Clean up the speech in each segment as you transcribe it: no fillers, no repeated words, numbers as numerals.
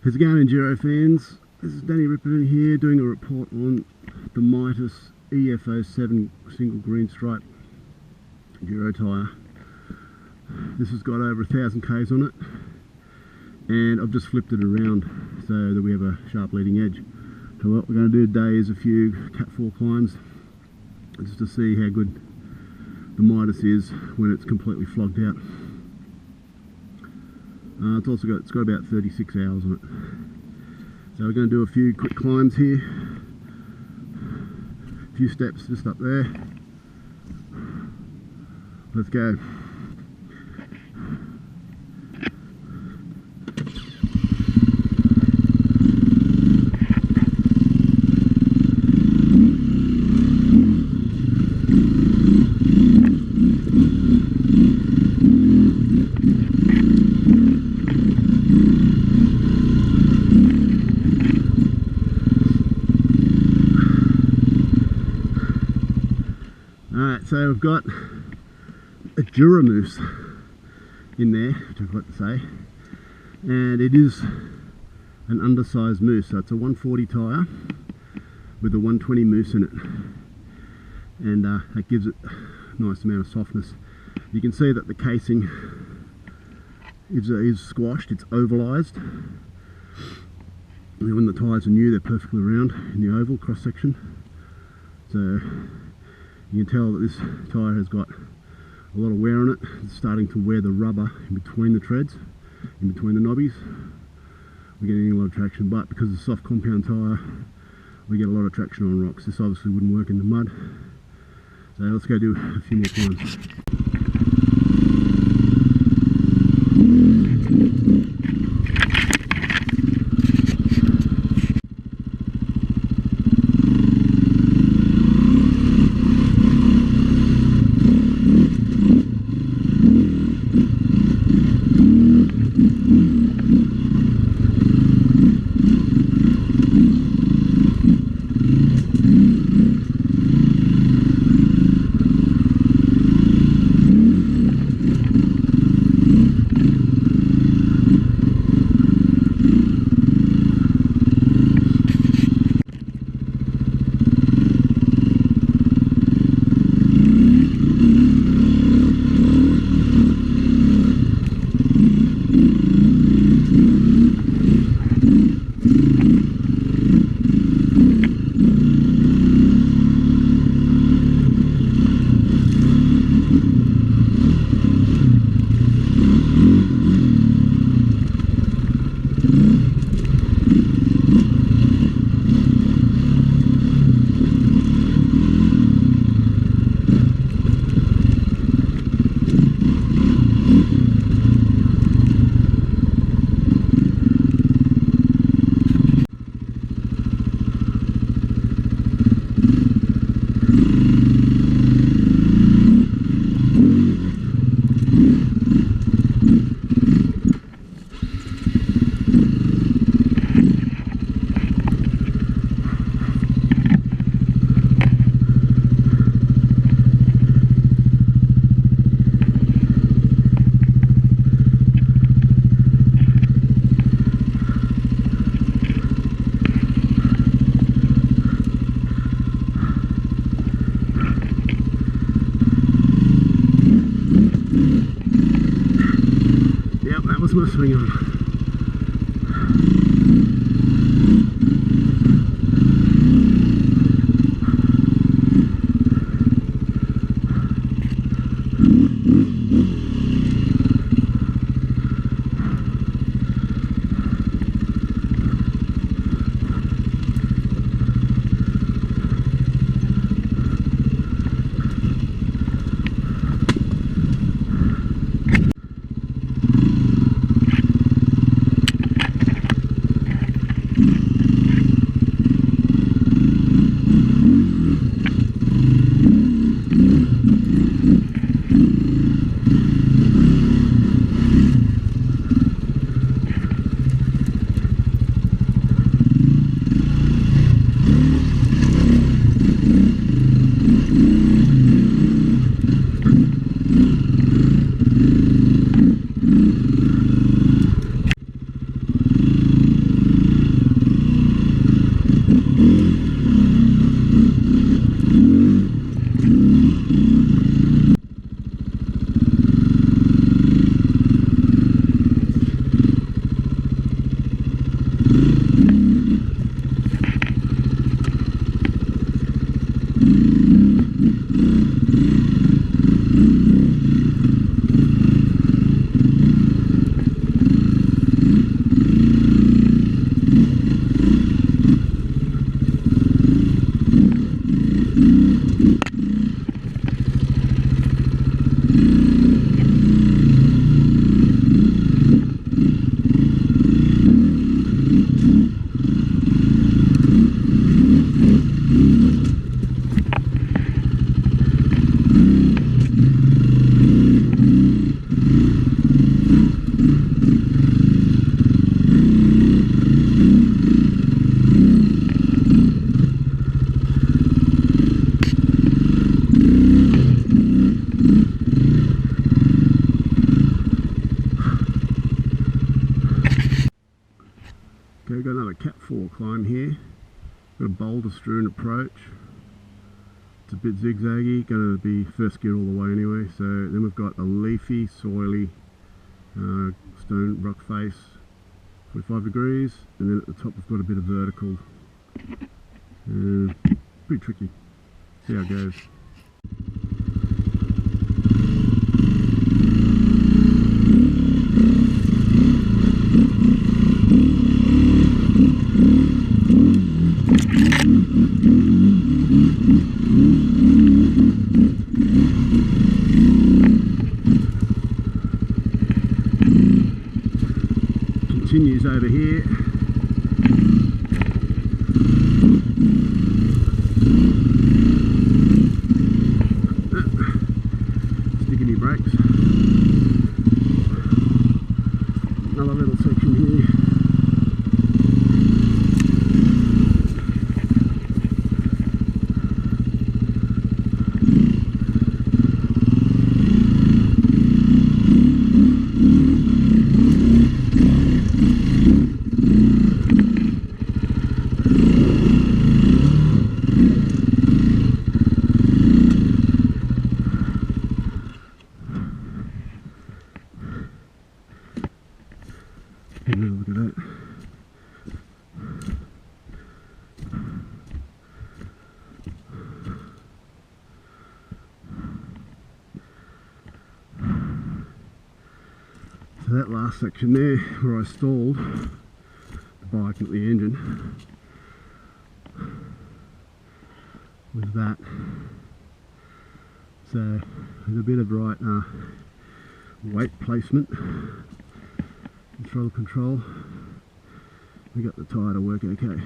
How's it going, enduro fans? This is Danny Rippon here doing a report on the Mitas EF07 single green stripe enduro tyre. This has got over 1,000 k's on it, and I've just flipped it around so that we have a sharp leading edge. So what we're going to do today is a few Cat 4 climbs just to see how good the Mitas is when it's completely flogged out. It's got about 36 hours on it. So we're going to do a few quick climbs here. A few steps just up there. Let's go. Alright, so we've got a DuraMousse in there, which I've got to say, and it is an undersized mousse, so it's a 140 tyre with a 120 mousse in it, and that gives it a nice amount of softness. You can see that the casing is squashed, it's ovalised. And when the tyres are new, they're perfectly round in the oval cross section, so you can tell that this tyre has got a lot of wear on it. It's starting to wear the rubber in between the treads, in between the knobbies. We're getting a lot of traction, but because it's a soft compound tyre, we get a lot of traction on rocks. This obviously wouldn't work in the mud. So let's go do a few more climbs. What's my swing on? Okay, we've got another Cat 4 climb here. Got a boulder strewn approach. It's a bit zigzaggy, going to be first gear all the way anyway. So then we've got a leafy, soily stone rock face, 45 degrees, and then at the top we've got a bit of vertical. Pretty tricky. See how it goes. Continues over here. Sticking your brakes. Another little section here. Look at that. So that last section there where I stalled the bike at the engine was that. So there's a bit of right weight placement. Throttle control. We got the tyre to work okay.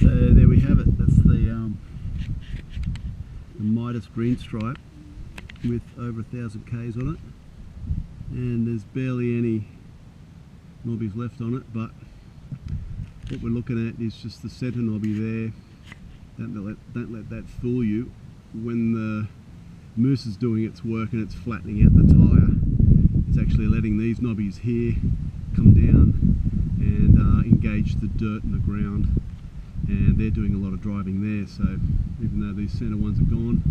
So there we have it. That's the Mitas Green Stripe with over 1,000 Ks on it, and there's barely any knobbies left on it. But what we're looking at is just the centre knobby there. Don't let that fool you. When the mousse is doing its work and it's flattening out the tyre, it's actually letting these knobbies here come down and engage the dirt in the ground, and they're doing a lot of driving there. So even though these centre ones are gone,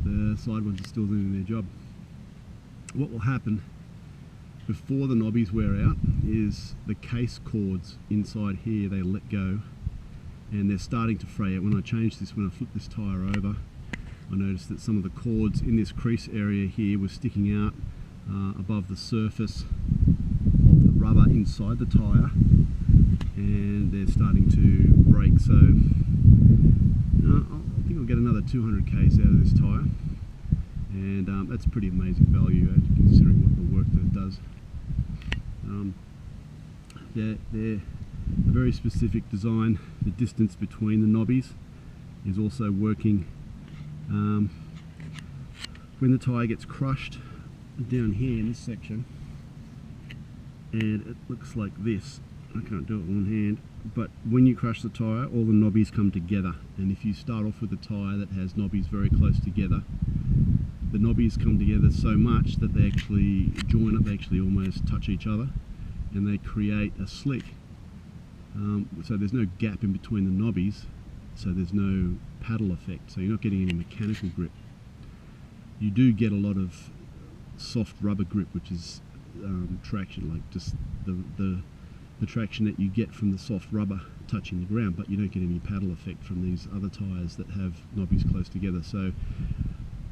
the side ones are still doing their job. What will happen before the knobbies wear out is the case cords inside here, they let go and they're starting to fray out. When I changed this, when I flipped this tyre over, I noticed that some of the cords in this crease area here were sticking out above the surface of the rubber inside the tyre, and they're starting to break. So I think I'll get another 200 Ks out of this tyre, and that's pretty amazing value considering what the work that it does. They're a very specific design. The distance between the knobbies is also working. When the tyre gets crushed down here in this section, and it looks like this, I can't do it with one hand, but when you crush the tyre, all the knobbies come together, and if you start off with a tyre that has knobbies very close together, the knobbies come together so much that they actually join up, they actually almost touch each other, and they create a slick. So there's no gap in between the knobbies, so there's no paddle effect, so you're not getting any mechanical grip. You do get a lot of soft rubber grip, which is traction, like just the traction that you get from the soft rubber touching the ground, but you don't get any paddle effect from these other tyres that have knobbies close together. So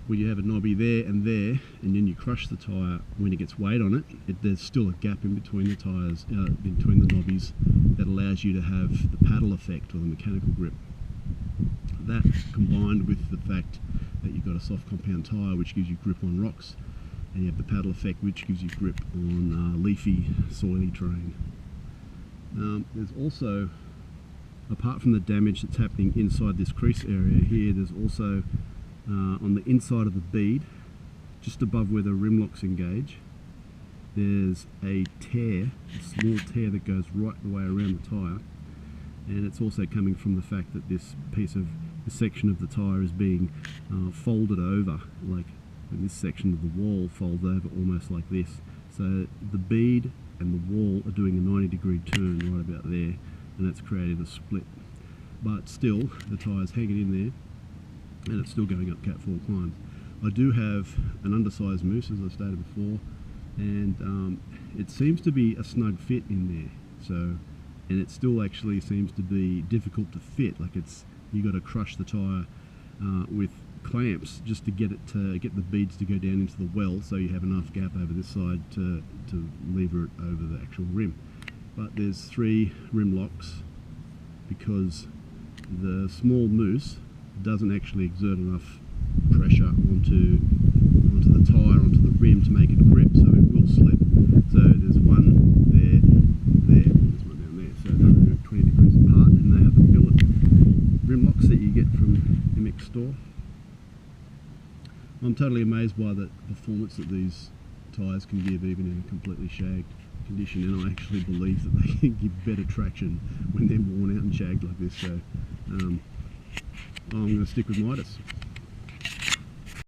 when you have a knobby there, and then you crush the tyre, when it gets weight on it, there's still a gap in between the tyres, between the knobbies, that allows you to have the paddle effect or the mechanical grip. That combined with the fact that you've got a soft compound tyre which gives you grip on rocks, and you have the paddle effect which gives you grip on leafy, soily terrain. There's also, apart from the damage that's happening inside this crease area here, there's also on the inside of the bead, just above where the rim locks engage, there's a tear, a small tear that goes right the way around the tyre, and it's also coming from the fact that this section of the tyre is being folded over, like this section of the wall folds over almost like this. So the bead and the wall are doing a 90-degree turn right about there, and that's created a split. But still, the tyre's hanging in there, and it's still going up Cat 4 climbs. I do have an undersized mousse, as I stated before, and it seems to be a snug fit in there. So, and it still actually seems to be difficult to fit. Like you got to crush the tyre with clamps just to get the beads to go down into the well, so you have enough gap over this side to lever it over the actual rim. But there's 3 rim locks because the small mousse doesn't actually exert enough pressure onto the tyre, onto the rim to make it grip, so it will slip. So there's one there, there's one down there, so they're 20 degrees apart, and they are the billet rim locks that you get from MX store. I'm totally amazed by the performance that these tyres can give even in a completely shagged condition, and I actually believe that they can give better traction when they're worn out and shagged like this. So I'm going to stick with Mitas.